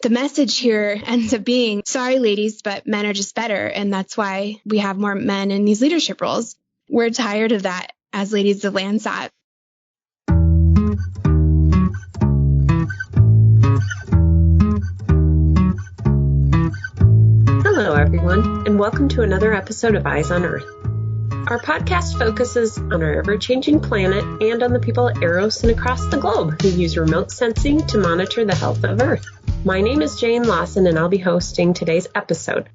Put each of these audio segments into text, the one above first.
The message here ends up being, sorry, ladies, but men are just better. And that's why we have more men in these leadership roles. We're tired of that as ladies of Landsat. Hello, everyone, and welcome to another episode of Eyes on Earth. Our podcast focuses on our ever-changing planet and on the people at Eros and across the globe who use remote sensing to monitor the health of Earth. My name is Jane Lawson, and I'll be hosting today's episode.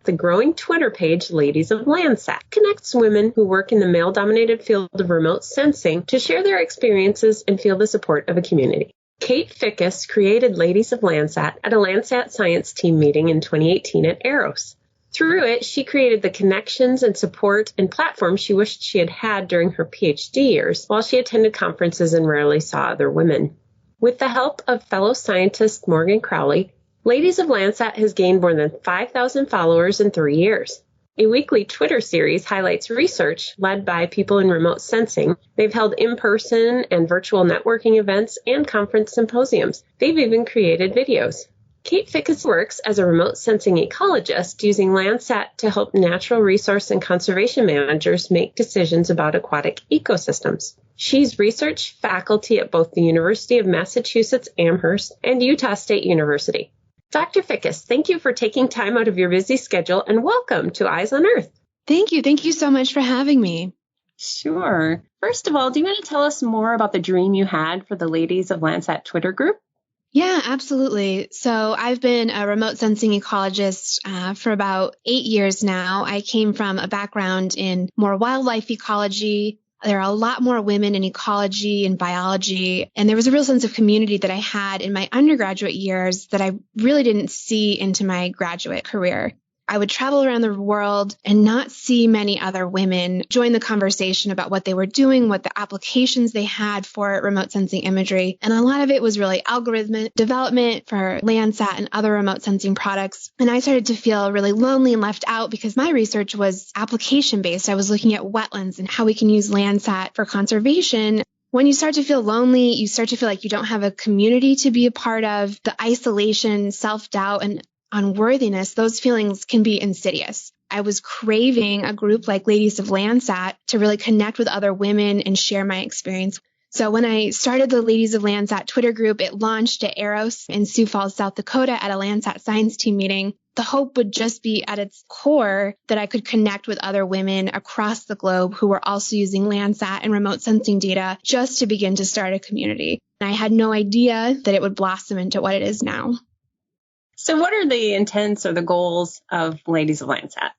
The growing Twitter page, Ladies of Landsat, connects women who work in the male-dominated field of remote sensing to share their experiences and feel the support of a community. Kate Fickus created Ladies of Landsat at a Landsat science team meeting in 2018 at Eros. Through it, she created the connections and support and platform she wished she had had during her PhD years while she attended conferences and rarely saw other women. With the help of fellow scientist Morgan Crowley, Ladies of Landsat has gained more than 5,000 followers in 3 years. A weekly Twitter series highlights research led by people in remote sensing. They've held in-person and virtual networking events and conference symposiums. They've even created videos. Kate Fickus works as a remote sensing ecologist using Landsat to help natural resource and conservation managers make decisions about aquatic ecosystems. She's research faculty at both the University of Massachusetts Amherst and Utah State University. Dr. Fickus, thank you for taking time out of your busy schedule and welcome to Eyes on Earth. Thank you. Thank you so much for having me. Sure. First of all, do you want to tell us more about the dream you had for the Ladies of Landsat Twitter group? Yeah, absolutely. So I've been a remote sensing ecologist for about 8 years now. I came from a background in more wildlife ecology. There are a lot more women in ecology and biology, and there was a real sense of community that I had in my undergraduate years that I really didn't see into my graduate career. I would travel around the world and not see many other women join the conversation about what they were doing, what the applications they had for remote sensing imagery. And a lot of it was really algorithm development for Landsat and other remote sensing products. And I started to feel really lonely and left out because my research was application based. I was looking at wetlands and how we can use Landsat for conservation. When you start to feel lonely, you start to feel like you don't have a community to be a part of. The isolation, self-doubt, and unworthiness, those feelings can be insidious. I was craving a group like Ladies of Landsat to really connect with other women and share my experience. So when I started the Ladies of Landsat Twitter group, it launched at Eros in Sioux Falls, South Dakota at a Landsat science team meeting. The hope would just be at its core that I could connect with other women across the globe who were also using Landsat and remote sensing data just to begin to start a community. And I had no idea that it would blossom into what it is now. So what are the intents or the goals of Ladies of Landsat?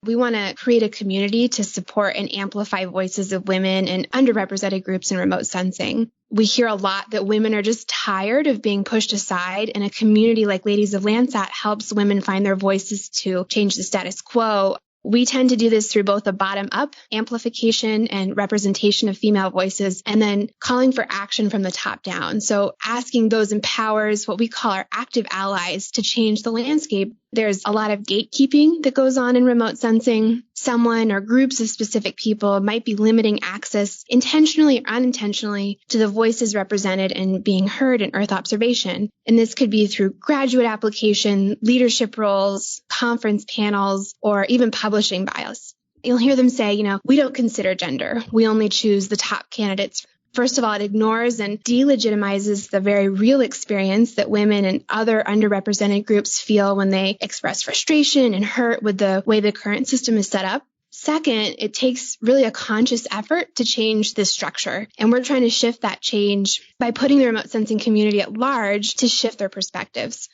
We want to create a community to support and amplify voices of women and underrepresented groups in remote sensing. We hear a lot that women are just tired of being pushed aside, and a community like Ladies of Landsat helps women find their voices to change the status quo. We tend to do this through both a bottom-up amplification and representation of female voices, and then calling for action from the top down. So asking those empowers, what we call our active allies, to change the landscape. There's a lot of gatekeeping that goes on in remote sensing. Someone or groups of specific people might be limiting access intentionally or unintentionally to the voices represented and being heard in Earth observation. And this could be through graduate application, leadership roles, conference panels, or even publishing bios. You'll hear them say, we don't consider gender. We only choose the top candidates. First of all, it ignores and delegitimizes the very real experience that women and other underrepresented groups feel when they express frustration and hurt with the way the current system is set up. Second, it takes really a conscious effort to change this structure. And we're trying to shift that change by putting the remote sensing community at large to shift their perspectives.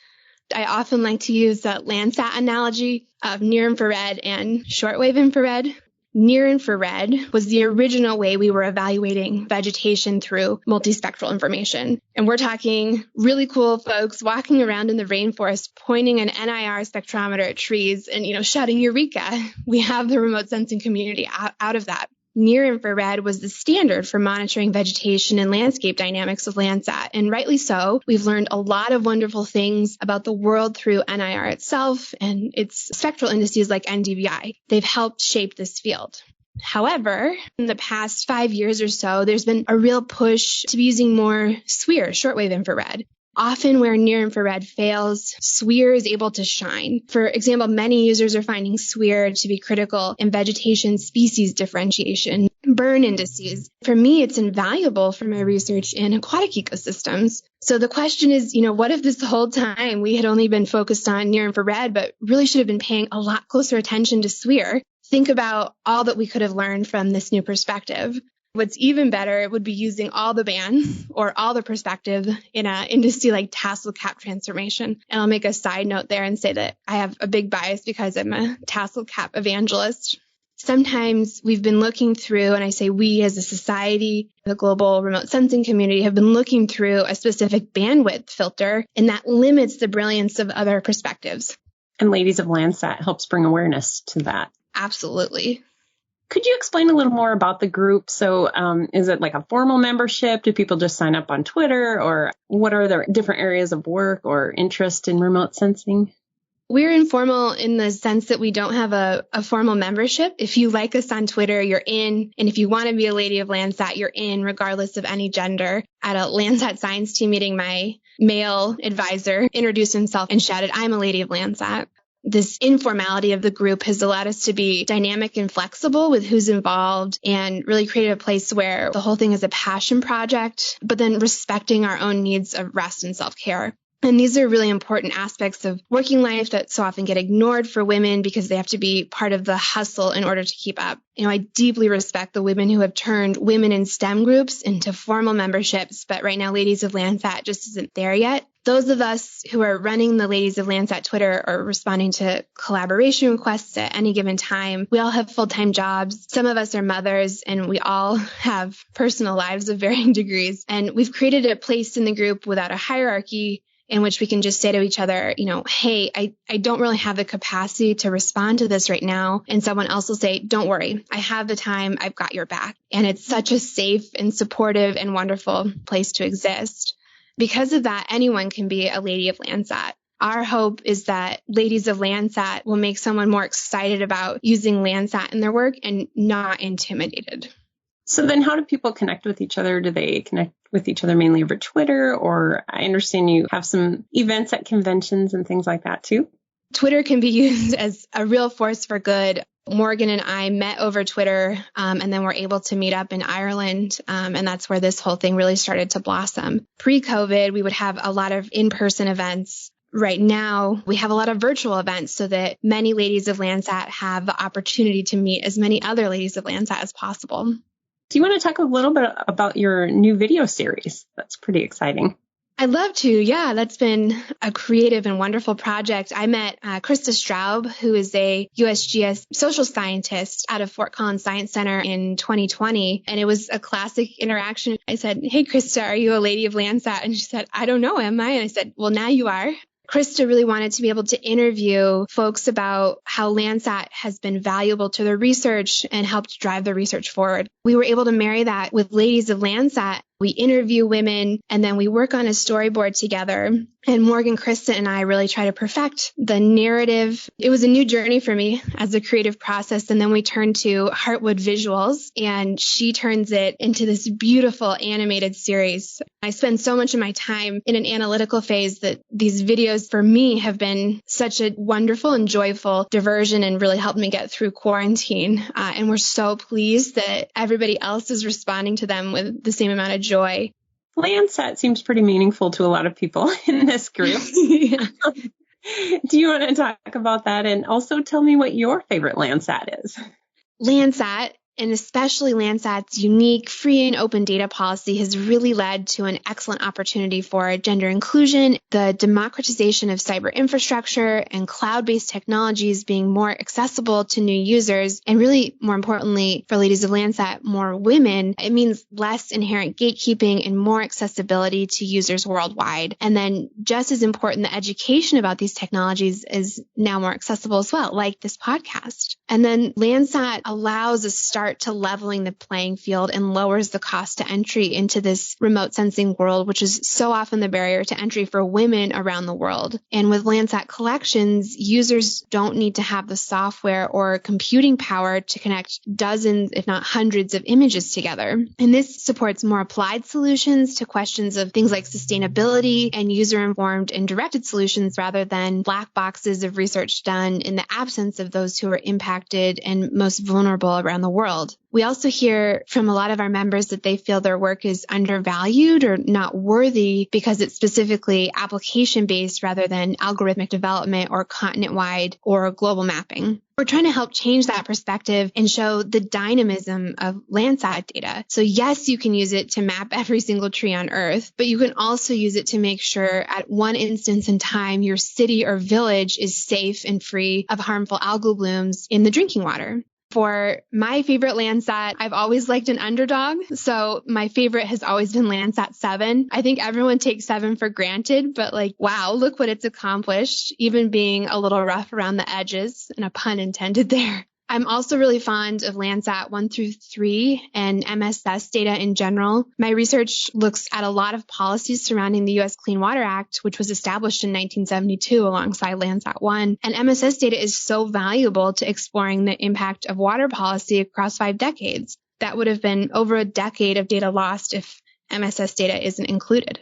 I often like to use the Landsat analogy of near infrared and shortwave infrared. Near infrared was the original way we were evaluating vegetation through multispectral information. And we're talking really cool folks walking around in the rainforest, pointing an NIR spectrometer at trees and, shouting, "Eureka!" We have the remote sensing community out of that. Near infrared was the standard for monitoring vegetation and landscape dynamics with Landsat, and rightly so. We've learned a lot of wonderful things about the world through NIR itself and its spectral indices like NDVI. They've helped shape this field. However, in the past 5 years or so, there's been a real push to be using more SWIR, shortwave infrared. Often where near-infrared fails, SWIR is able to shine. For example, many users are finding SWIR to be critical in vegetation species differentiation, burn indices. For me, it's invaluable for my research in aquatic ecosystems. So the question is, what if this whole time we had only been focused on near-infrared, but really should have been paying a lot closer attention to SWIR? Think about all that we could have learned from this new perspective. What's even better would be using all the bands or all the perspective in an industry like tassel cap transformation. And I'll make a side note there and say that I have a big bias because I'm a tassel cap evangelist. Sometimes we've been looking through, and I say we as a society, the global remote sensing community have been looking through a specific bandwidth filter, and that limits the brilliance of other perspectives. And Ladies of Landsat helps bring awareness to that. Absolutely. Could you explain a little more about the group? So is it like a formal membership? Do people just sign up on Twitter? Or what are the different areas of work or interest in remote sensing? We're informal in the sense that we don't have a formal membership. If you like us on Twitter, you're in. And if you want to be a Lady of Landsat, you're in regardless of any gender. At a Landsat science team meeting, my male advisor introduced himself and shouted, "I'm a Lady of Landsat." This informality of the group has allowed us to be dynamic and flexible with who's involved and really create a place where the whole thing is a passion project, but then respecting our own needs of rest and self-care. And these are really important aspects of working life that so often get ignored for women because they have to be part of the hustle in order to keep up. I deeply respect the women who have turned women in STEM groups into formal memberships, but right now Ladies of Landsat just isn't there yet. Those of us who are running the Ladies of Landsat Twitter or responding to collaboration requests at any given time, we all have full-time jobs. Some of us are mothers, and we all have personal lives of varying degrees. And we've created a place in the group without a hierarchy in which we can just say to each other, hey, I don't really have the capacity to respond to this right now. And someone else will say, don't worry, I have the time, I've got your back. And it's such a safe and supportive and wonderful place to exist. Because of that, anyone can be a Lady of Landsat. Our hope is that Ladies of Landsat will make someone more excited about using Landsat in their work and not intimidated. So then how do people connect with each other? Do they connect with each other mainly over Twitter? Or I understand you have some events at conventions and things like that too. Twitter can be used as a real force for good. Morgan and I met over Twitter and then were able to meet up in Ireland. And that's where this whole thing really started to blossom. Pre-COVID, we would have a lot of in-person events. Right now, we have a lot of virtual events so that many Ladies of Landsat have the opportunity to meet as many other Ladies of Landsat as possible. Do you want to talk a little bit about your new video series? That's pretty exciting. I'd love to. Yeah, that's been a creative and wonderful project. I met Krista Straub, who is a USGS social scientist out of Fort Collins Science Center in 2020. And it was a classic interaction. I said, "Hey, Krista, are you a Lady of Landsat?" And she said, "I don't know, am I?" And I said, "Well, now you are." Krista really wanted to be able to interview folks about how Landsat has been valuable to their research and helped drive the research forward. We were able to marry that with Ladies of Landsat. We interview women and then we work on a storyboard together. And Morgan, Krista, and I really try to perfect the narrative. It was a new journey for me as a creative process. And then we turned to Heartwood Visuals and she turns it into this beautiful animated series. I spend so much of my time in an analytical phase that these videos for me have been such a wonderful and joyful diversion and really helped me get through quarantine. And we're so pleased that everybody else is responding to them with the same amount of joy. Landsat seems pretty meaningful to a lot of people in this group. Yeah. Do you want to talk about that? And also tell me what your favorite Landsat is. Landsat, and especially Landsat's unique free and open data policy, has really led to an excellent opportunity for gender inclusion, the democratization of cyber infrastructure, and cloud-based technologies being more accessible to new users, and really, more importantly, for Ladies of Landsat, more women. It means less inherent gatekeeping and more accessibility to users worldwide. And then just as important, the education about these technologies is now more accessible as well, like this podcast. And then Landsat allows a start start to leveling the playing field and lowers the cost to entry into this remote sensing world, which is so often the barrier to entry for women around the world. And with Landsat collections, users don't need to have the software or computing power to connect dozens, if not hundreds, of images together. And this supports more applied solutions to questions of things like sustainability and user-informed and directed solutions rather than black boxes of research done in the absence of those who are impacted and most vulnerable around the world. We also hear from a lot of our members that they feel their work is undervalued or not worthy because it's specifically application-based rather than algorithmic development or continent-wide or global mapping. We're trying to help change that perspective and show the dynamism of Landsat data. So yes, you can use it to map every single tree on Earth, but you can also use it to make sure at one instance in time, your city or village is safe and free of harmful algal blooms in the drinking water. For my favorite Landsat, I've always liked an underdog. So my favorite has always been Landsat 7. I think everyone takes 7 for granted, but wow, look what it's accomplished, even being a little rough around the edges, and a pun intended there. I'm also really fond of Landsat 1 through 3 and MSS data in general. My research looks at a lot of policies surrounding the U.S. Clean Water Act, which was established in 1972 alongside Landsat 1. And MSS data is so valuable to exploring the impact of water policy across 5 decades. That would have been over a decade of data lost if MSS data isn't included.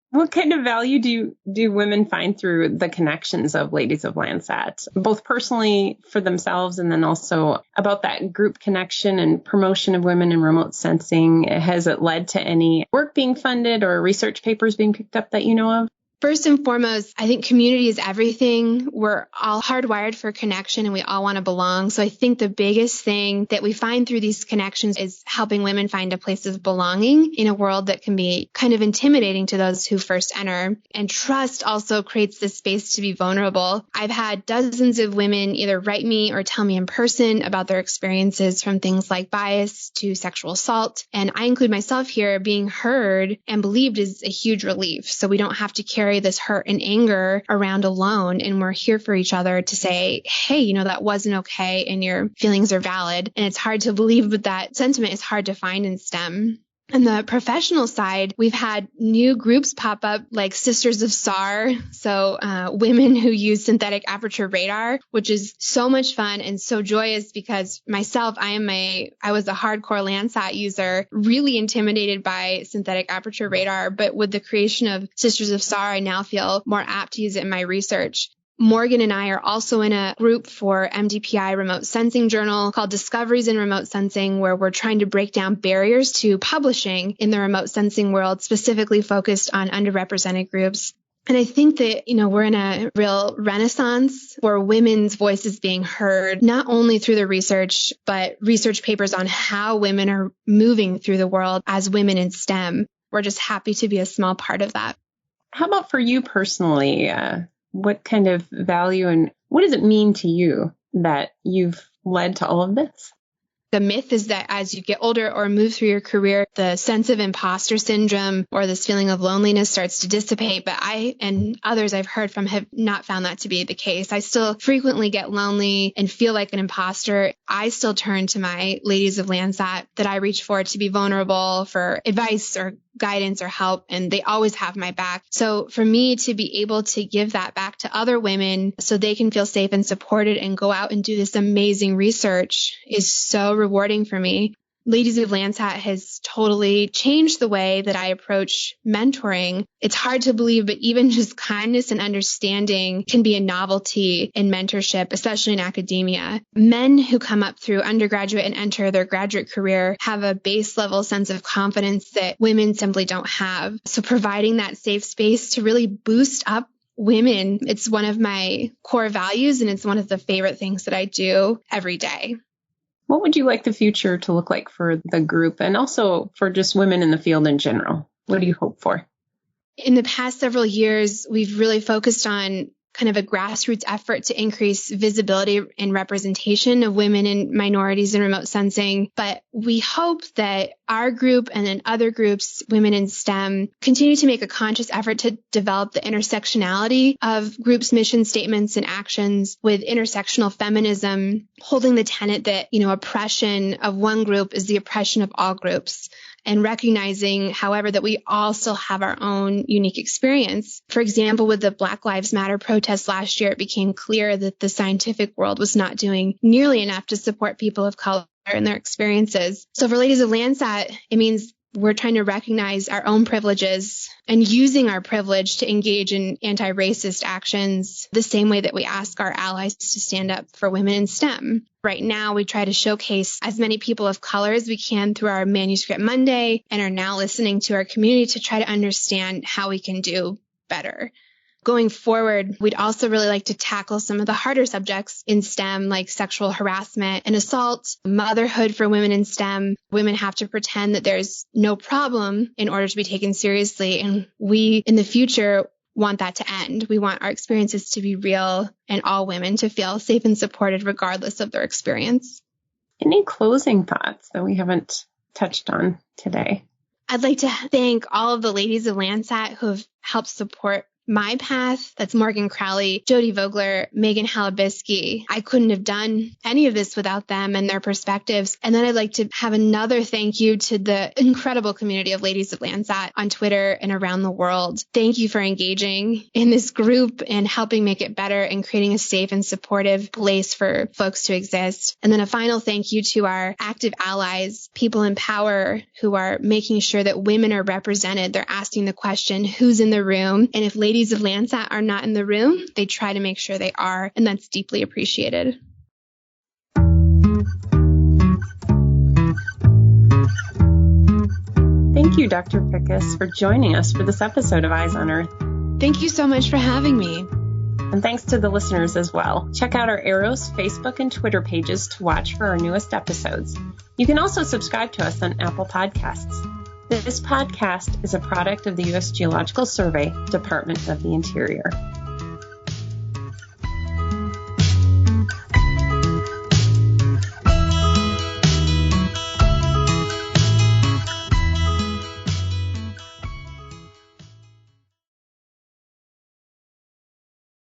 What kind of value do women find through the connections of Ladies of Landsat, both personally for themselves and then also about that group connection and promotion of women in remote sensing? Has it led to any work being funded or research papers being picked up that you know of? First and foremost, I think community is everything. We're all hardwired for connection and we all want to belong. So I think the biggest thing that we find through these connections is helping women find a place of belonging in a world that can be kind of intimidating to those who first enter. And trust also creates this space to be vulnerable. I've had dozens of women either write me or tell me in person about their experiences, from things like bias to sexual assault. And I include myself here. Being heard and believed is a huge relief. So we don't have to carry this hurt and anger around alone. And we're here for each other to say, hey, that wasn't okay and your feelings are valid. And it's hard to believe, but that sentiment is hard to find in STEM. On the professional side, we've had new groups pop up like Sisters of SAR. So women who use synthetic aperture radar, which is so much fun and so joyous because myself, I was a hardcore Landsat user, really intimidated by synthetic aperture radar. But with the creation of Sisters of SAR, I now feel more apt to use it in my research. Morgan and I are also in a group for MDPI Remote Sensing Journal called Discoveries in Remote Sensing, where we're trying to break down barriers to publishing in the remote sensing world, specifically focused on underrepresented groups. And I think that, we're in a real renaissance for women's voices being heard, not only through the research, but research papers on how women are moving through the world as women in STEM. We're just happy to be a small part of that. How about for you personally? What kind of value and what does it mean to you that you've led to all of this? The myth is that as you get older or move through your career, the sense of imposter syndrome or this feeling of loneliness starts to dissipate. But I and others I've heard from have not found that to be the case. I still frequently get lonely and feel like an imposter. I still turn to my Ladies of Landsat that I reach for to be vulnerable for advice or guidance or help, and they always have my back. So for me to be able to give that back to other women so they can feel safe and supported and go out and do this amazing research is so rewarding for me. Ladies of Landsat has totally changed the way that I approach mentoring. It's hard to believe, but even just kindness and understanding can be a novelty in mentorship, especially in academia. Men who come up through undergraduate and enter their graduate career have a base level sense of confidence that women simply don't have. So providing that safe space to really boost up women, it's one of my core values, and it's one of the favorite things that I do every day. What would you like the future to look like for the group and also for just women in the field in general? What do you hope for? In the past several years, we've really focused on kind of a grassroots effort to increase visibility and representation of women and minorities in remote sensing. But we hope that Our group and in other groups, Women in STEM, continue to make a conscious effort to develop the intersectionality of groups' mission statements and actions with intersectional feminism, holding the tenet that, oppression of one group is the oppression of all groups, and recognizing, however, that we all still have our own unique experience. For example, with the Black Lives Matter protests last year, it became clear that the scientific world was not doing nearly enough to support people of color and their experiences. So for Ladies of Landsat, it means we're trying to recognize our own privileges and using our privilege to engage in anti-racist actions the same way that we ask our allies to stand up for women in STEM. Right now, we try to showcase as many people of color as we can through our Manuscript Monday and are now listening to our community to try to understand how we can do better. Going forward, we'd also really like to tackle some of the harder subjects in STEM, like sexual harassment and assault, motherhood for women in STEM. Women have to pretend that there's no problem in order to be taken seriously. And we, in the future, want that to end. We want our experiences to be real and all women to feel safe and supported regardless of their experience. Any closing thoughts that we haven't touched on today? I'd like to thank all of the Ladies of Landsat who have helped support my path. That's Morgan Crowley, Jody Vogler, Megan Halabisky. I couldn't have done any of this without them and their perspectives. And then I'd like to have another thank you to the incredible community of Ladies of Landsat on Twitter and around the world. Thank you for engaging in this group and helping make it better and creating a safe and supportive place for folks to exist. And then a final thank you to our active allies, people in power who are making sure that women are represented. They're asking the question, who's in the room? And if Ladies of Landsat are not in the room, they try to make sure they are, and that's deeply appreciated. Thank you, Dr. Pickus, for joining us for this episode of Eyes on Earth. Thank you so much for having me. And thanks to the listeners as well. Check out our Arrows Facebook and Twitter pages to watch for our newest episodes. You can also subscribe to us on Apple Podcasts. This podcast is a product of the U.S. Geological Survey, Department of the Interior.